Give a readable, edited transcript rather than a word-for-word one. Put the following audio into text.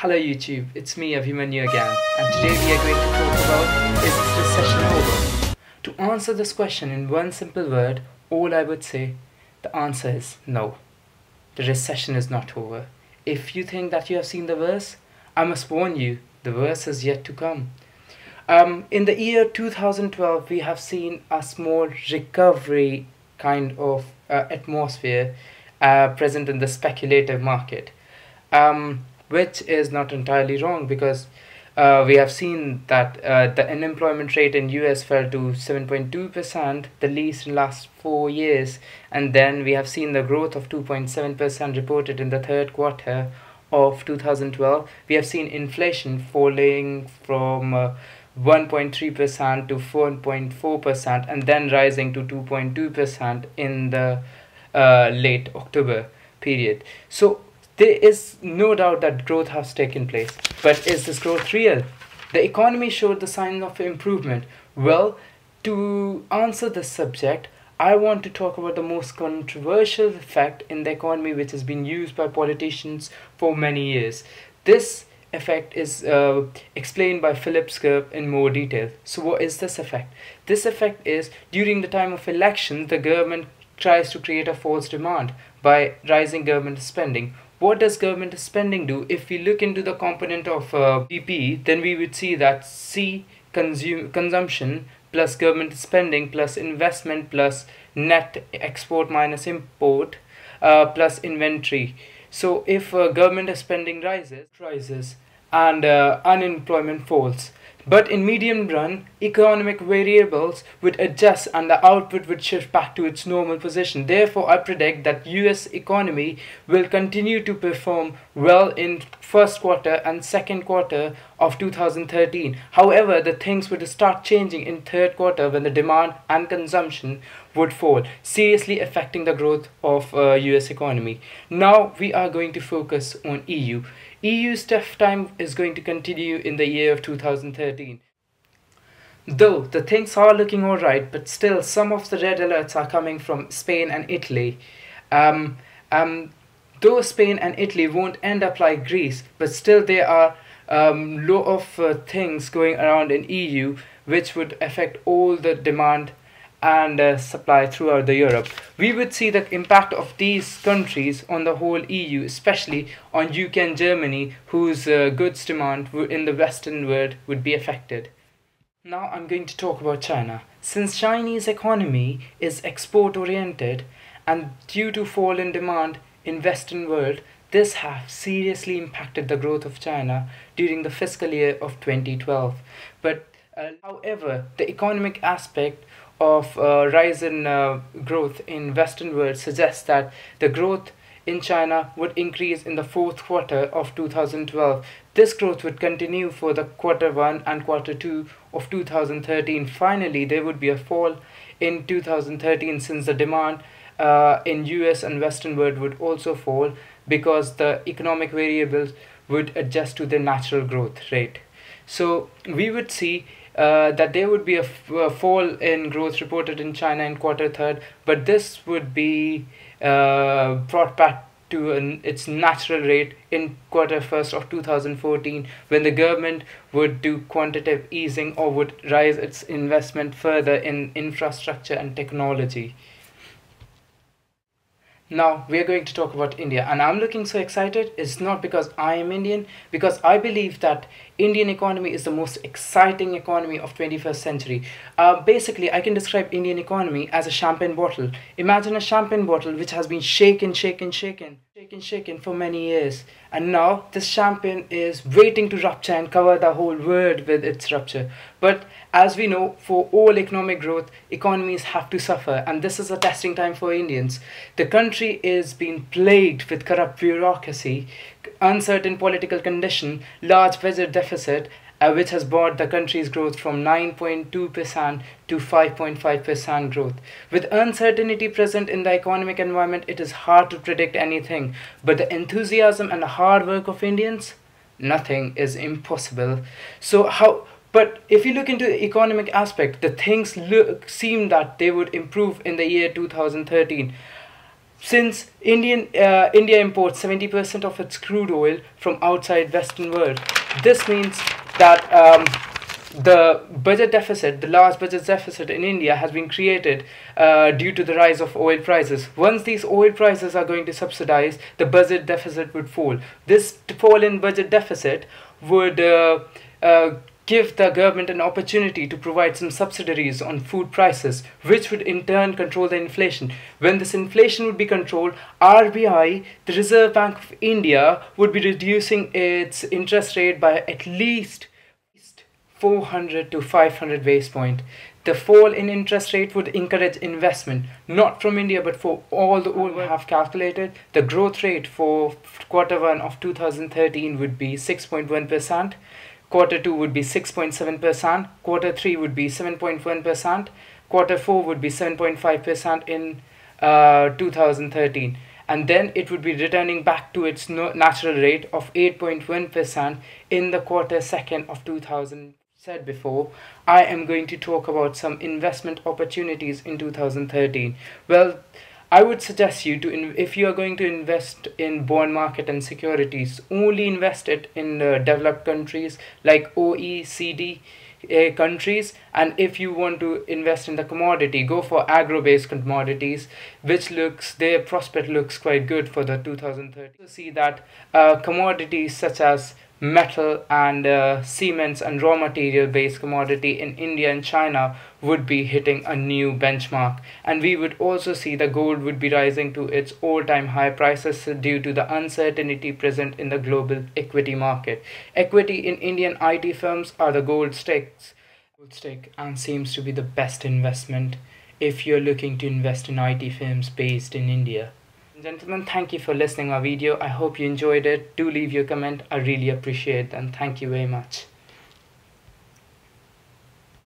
Hello YouTube, it's me Abhimanyu again, and today we are going to talk about, is this recession over? To answer this question in one simple word, all I would say, the answer is no. The recession is not over. If you think that you have seen the worst, I must warn you, the worst is yet to come. In the year 2012, we have seen a small recovery kind of atmosphere present in the speculative market. Which is not entirely wrong because we have seen that the unemployment rate in US fell to 7.2%, the least in last 4 years, and then we have seen the growth of 2.7% reported in the third quarter of 2012. We have seen inflation falling from 1.3% to 4.4% and then rising to 2.2% in the late October period. So there is no doubt that growth has taken place. But is this growth real? The economy showed the signs of improvement. Well, to answer this subject, I want to talk about the most controversial effect in the economy which has been used by politicians for many years. This effect is explained by Philip Skirp in more detail. So what is this effect? This effect is during the time of elections, the government tries to create a false demand by rising government spending. What does government spending do? If we look into the component of GDP, then we would see that consumption plus government spending plus investment plus net export minus import plus inventory. So if government spending rises and unemployment falls. But in medium run, economic variables would adjust and the output would shift back to its normal position. Therefore, I predict that US economy will continue to perform well in first quarter and second quarter of 2013. However, the things would start changing in third quarter when the demand and consumption would fall, seriously affecting the growth of US economy. Now we are going to focus on EU. EU's tough time is going to continue in the year of 2013. Though the things are looking alright, but still some of the red alerts are coming from Spain and Italy. Though Spain and Italy won't end up like Greece, but still there are lot of things going around in EU which would affect all the demand and supply throughout the Europe. We would see the impact of these countries on the whole EU, especially on UK and Germany, whose goods demand in the Western world would be affected. Now I'm going to talk about China. Since Chinese economy is export oriented and due to fall in demand in Western world, this has seriously impacted the growth of China during the fiscal year of 2012. But however, the economic aspect of rise in growth in Western world suggests that the growth in China would increase in the fourth quarter of 2012. This growth would continue for the quarter 1 and quarter 2 of 2013. Finally, there would be a fall in 2013 since the demand in US and Western world would also fall because the economic variables would adjust to the natural growth rate. So we would see that there would be a fall in growth reported in China in quarter 3rd, but this would be brought back to its natural rate in quarter 1st of 2014 when the government would do quantitative easing or would rise its investment further in infrastructure and technology. Now we are going to talk about India, and I'm looking so excited. It's not because I am Indian, because I believe that Indian economy is the most exciting economy of 21st century. Basically, I can describe Indian economy as a champagne bottle. Imagine a champagne bottle which has been shaken for many years, and now this champagne is waiting to rupture and cover the whole world with its rupture. But as we know, for all economic growth, economies have to suffer, and this is a testing time for Indians. The country is being plagued with corrupt bureaucracy, uncertain political condition, large budget deficit, which has brought the country's growth from 9.2% to 5.5% growth. With uncertainty present in the economic environment, it is hard to predict anything. But the enthusiasm and the hard work of Indians, nothing is impossible. But if you look into the economic aspect, the things seem that they would improve in the year 2013. Since India imports 70% of its crude oil from outside Western world, this means that the budget deficit, the large budget deficit in India has been created due to the rise of oil prices. Once these oil prices are going to subsidize, the budget deficit would fall. This fall in budget deficit would give the government an opportunity to provide some subsidies on food prices, which would in turn control the inflation. When this inflation would be controlled, RBI, the Reserve Bank of India, would be reducing its interest rate by at least 400 to 500 base point. The fall in interest rate would encourage investment, not from India but for all the world. We have calculated the growth rate for Q1 of 2013 would be 6.1%, Q2 would be 6.7%, Q3 would be 7.1%, Q4 would be 7.5% in 2013. And then it would be returning back to its natural rate of 8.1% in the Q2 of 2000. Said before, I am going to talk about some investment opportunities in 2013. Well, I would suggest you to, if you are going to invest in bond market and securities, only invest it in developed countries like OECD countries. And if you want to invest in the commodity, go for agro-based commodities, which their prospect looks quite good for the 2030. You see that commodities such as metal and cements and raw material based commodity in India and China would be hitting a new benchmark, and we would also see the gold would be rising to its all-time high prices due to the uncertainty present in the global equity market. Equity in Indian IT firms are the gold stake and seems to be the best investment if you're looking to invest in IT firms based in India. Gentlemen, thank you for listening my video. I hope you enjoyed it. Do leave your comment. I really appreciate them. Thank you very much.